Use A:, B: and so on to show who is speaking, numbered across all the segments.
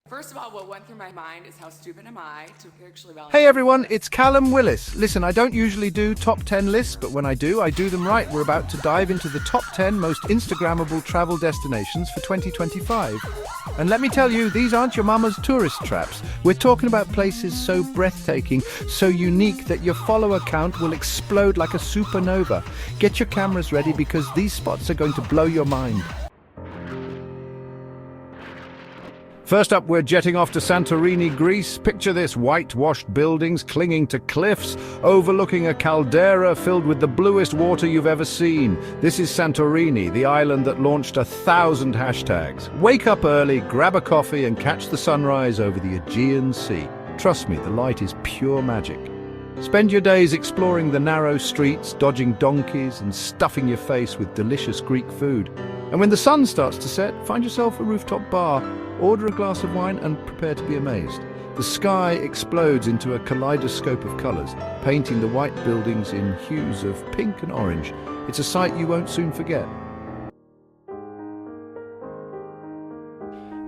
A: First of all, what went through my mind is how stupid am I to actually volunteer.
B: Hey everyone, it's Callum Willis. Listen, I don't usually do top 10 lists, but when I do them right. We're about to dive into the top 10 most Instagrammable travel destinations for 2025. And let me tell you, these aren't your mama's tourist traps. We're talking about places so breathtaking, so unique that your follower count will explode like a supernova. Get your cameras ready because these spots are going to blow your mind. First up, we're jetting off to Santorini, Greece. Picture this, whitewashed buildings clinging to cliffs, overlooking a caldera filled with the bluest water you've ever seen. This is Santorini, the island that launched 1,000 hashtags. Wake up early, grab a coffee, and catch the sunrise over the Aegean Sea. Trust me, the light is pure magic. Spend your days exploring the narrow streets, dodging donkeys, and stuffing your face with delicious Greek food. And when the sun starts to set, find yourself a rooftop bar. Order a glass of wine and prepare to be amazed. The sky explodes into a kaleidoscope of colours, painting the white buildings in hues of pink and orange. It's a sight you won't soon forget.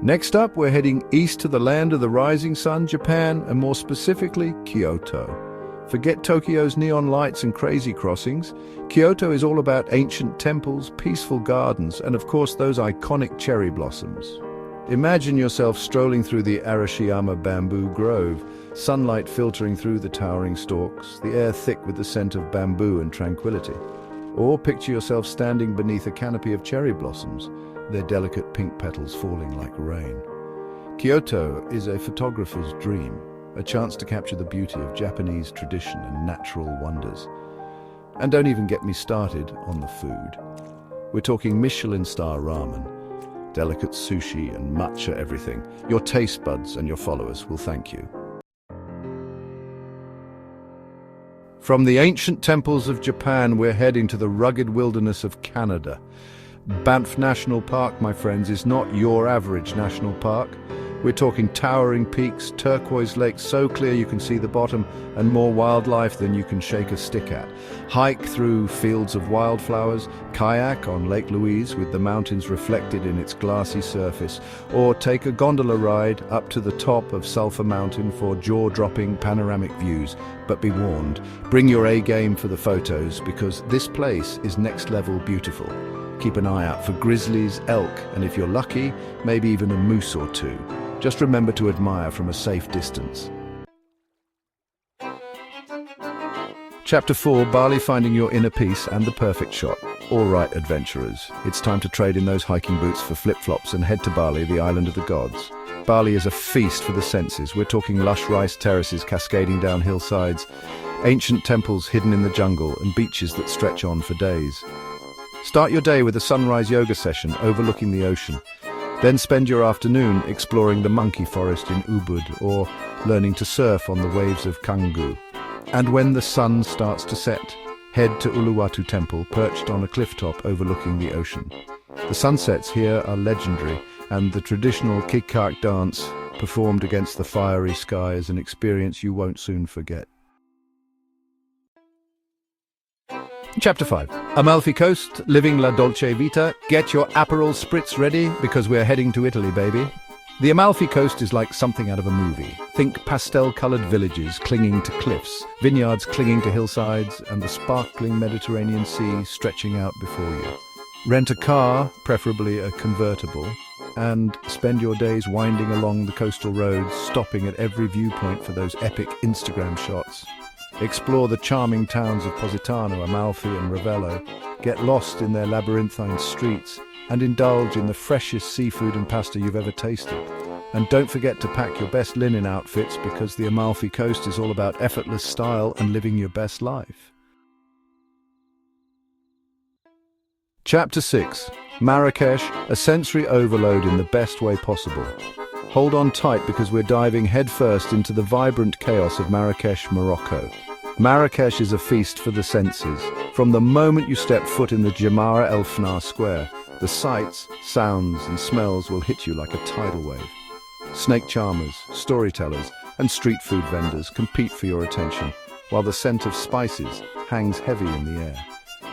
B: Next up, we're heading east to the land of the rising sun, Japan, and more specifically, Kyoto. Forget Tokyo's neon lights and crazy crossings. Kyoto is all about ancient temples, peaceful gardens, and of course those iconic cherry blossoms. Imagine yourself strolling through the Arashiyama bamboo grove, sunlight filtering through the towering stalks, the air thick with the scent of bamboo and tranquility. Or picture yourself standing beneath a canopy of cherry blossoms, their delicate pink petals falling like rain. Kyoto is a photographer's dream, a chance to capture the beauty of Japanese tradition and natural wonders. And don't even get me started on the food. We're talking Michelin star ramen, delicate sushi and matcha everything. Your taste buds and your followers will thank you. From the ancient temples of Japan, we're heading to the rugged wilderness of Canada. Banff National Park, my friends, is not your average national park. We're talking towering peaks, turquoise lakes so clear you can see the bottom, and more wildlife than you can shake a stick at. Hike through fields of wildflowers, kayak on Lake Louise with the mountains reflected in its glassy surface, or take a gondola ride up to the top of Sulphur Mountain for jaw-dropping panoramic views. But be warned, bring your A-game for the photos because this place is next-level beautiful. Keep an eye out for grizzlies, elk, and if you're lucky, maybe even a moose or two. Just remember to admire from a safe distance. Chapter 4, Bali, finding your inner peace and the perfect shot. All right, adventurers, it's time to trade in those hiking boots for flip-flops and head to Bali, the island of the gods. Bali is a feast for the senses. We're talking lush rice terraces cascading down hillsides, ancient temples hidden in the jungle, and beaches that stretch on for days. Start your day with a sunrise yoga session overlooking the ocean. Then spend your afternoon exploring the monkey forest in Ubud or learning to surf on the waves of Canggu. And when the sun starts to set, head to Uluwatu Temple, perched on a cliff top overlooking the ocean. The sunsets here are legendary, and the traditional kikak dance performed against the fiery sky is an experience you won't soon forget. Chapter 5. Amalfi Coast, living la Dolce Vita. Get your Aperol spritz ready because we're heading to Italy, baby. The Amalfi Coast is like something out of a movie. Think pastel-colored villages clinging to cliffs, vineyards clinging to hillsides, and the sparkling Mediterranean Sea stretching out before you. Rent a car, preferably a convertible, and spend your days winding along the coastal roads, stopping at every viewpoint for those epic Instagram shots. Explore the charming towns of Positano, Amalfi and Ravello, get lost in their labyrinthine streets, and indulge in the freshest seafood and pasta you've ever tasted. And don't forget to pack your best linen outfits because the Amalfi Coast is all about effortless style and living your best life. Chapter 6. Marrakesh, a sensory overload in the best way possible. Hold on tight because we're diving headfirst into the vibrant chaos of Marrakesh, Morocco. Marrakesh is a feast for the senses. From the moment you step foot in the Jamara El Fnar Square, the sights, sounds and smells will hit you like a tidal wave. Snake charmers, storytellers and street food vendors compete for your attention, while the scent of spices hangs heavy in the air.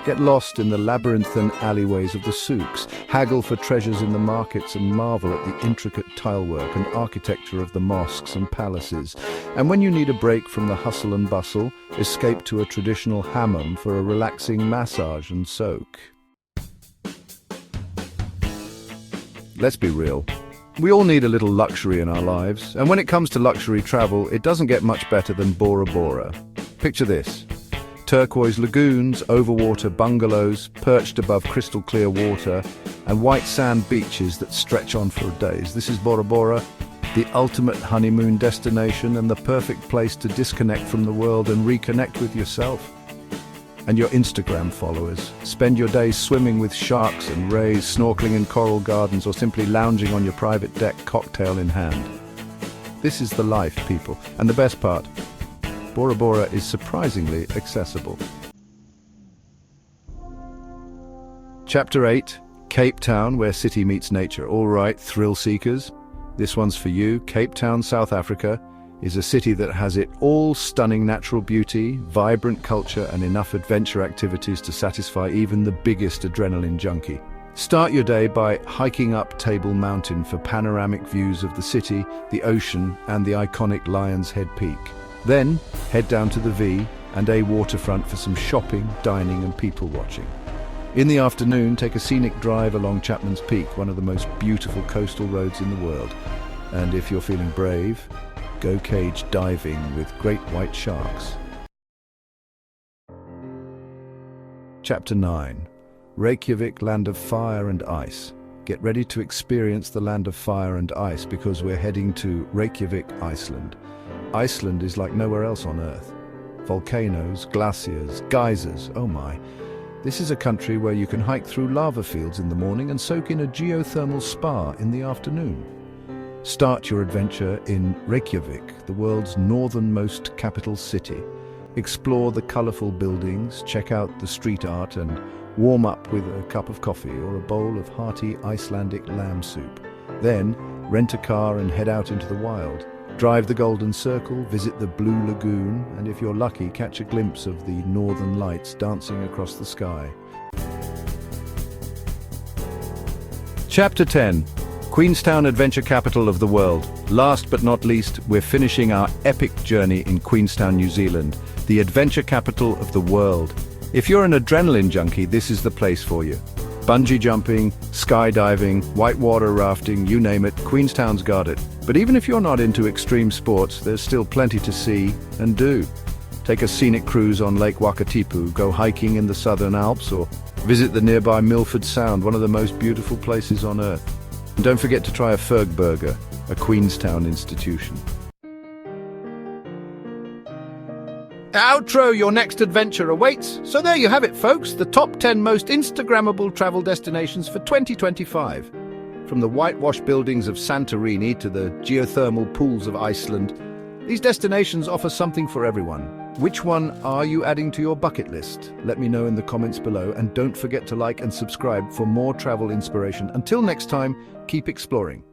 B: Get lost in the labyrinthine alleyways of the souks, haggle for treasures in the markets and marvel at the intricate tilework and architecture of the mosques and palaces. And when you need a break from the hustle and bustle, escape to a traditional hammam for a relaxing massage and soak. Let's be real. We all need a little luxury in our lives, and when it comes to luxury travel, it doesn't get much better than Bora Bora. Picture this. Turquoise lagoons, overwater bungalows, perched above crystal clear water, and white sand beaches that stretch on for days. This is Bora Bora, the ultimate honeymoon destination and the perfect place to disconnect from the world and reconnect with yourself and your Instagram followers. Spend your days swimming with sharks and rays, snorkeling in coral gardens, or simply lounging on your private deck, cocktail in hand. This is the life, people. And the best part, Bora Bora is surprisingly accessible. Chapter 8, Cape Town, where city meets nature. All right, thrill seekers, this one's for you. Cape Town, South Africa, is a city that has it all: stunning natural beauty, vibrant culture, and enough adventure activities to satisfy even the biggest adrenaline junkie. Start your day by hiking up Table Mountain for panoramic views of the city, the ocean, and the iconic Lion's Head Peak. Then, head down to the V and A waterfront for some shopping, dining, and people watching. In the afternoon, take a scenic drive along Chapman's Peak, one of the most beautiful coastal roads in the world. And if you're feeling brave, go cage diving with great white sharks. Chapter 9. Reykjavik, land of fire and ice. Get ready to experience the land of fire and ice because we're heading to Reykjavik, Iceland. Iceland is like nowhere else on Earth. Volcanoes, glaciers, geysers, oh my. This is a country where you can hike through lava fields in the morning and soak in a geothermal spa in the afternoon. Start your adventure in Reykjavik, the world's northernmost capital city. Explore the colorful buildings, check out the street art, and warm up with a cup of coffee or a bowl of hearty Icelandic lamb soup. Then, rent a car and head out into the wild. Drive the Golden Circle, visit the Blue Lagoon, and if you're lucky, catch a glimpse of the northern lights dancing across the sky. Chapter 10. Queenstown, adventure capital of the world. Last but not least, we're finishing our epic journey in Queenstown, New Zealand, the adventure capital of the world. If you're an adrenaline junkie, this is the place for you. Bungee jumping, skydiving, whitewater rafting, you name it, Queenstown's got it. But even if you're not into extreme sports, there's still plenty to see and do. Take a scenic cruise on Lake Wakatipu, go hiking in the Southern Alps, or visit the nearby Milford Sound, one of the most beautiful places on Earth. And don't forget to try a Ferg burger, a Queenstown institution. Outro, your next adventure awaits. So there you have it, folks, the top 10 most Instagrammable travel destinations for 2025. From the whitewashed buildings of Santorini to the geothermal pools of Iceland, these destinations offer something for everyone. Which one are you adding to your bucket list? Let me know in the comments below, and don't forget to like and subscribe for more travel inspiration. Until next time, keep exploring.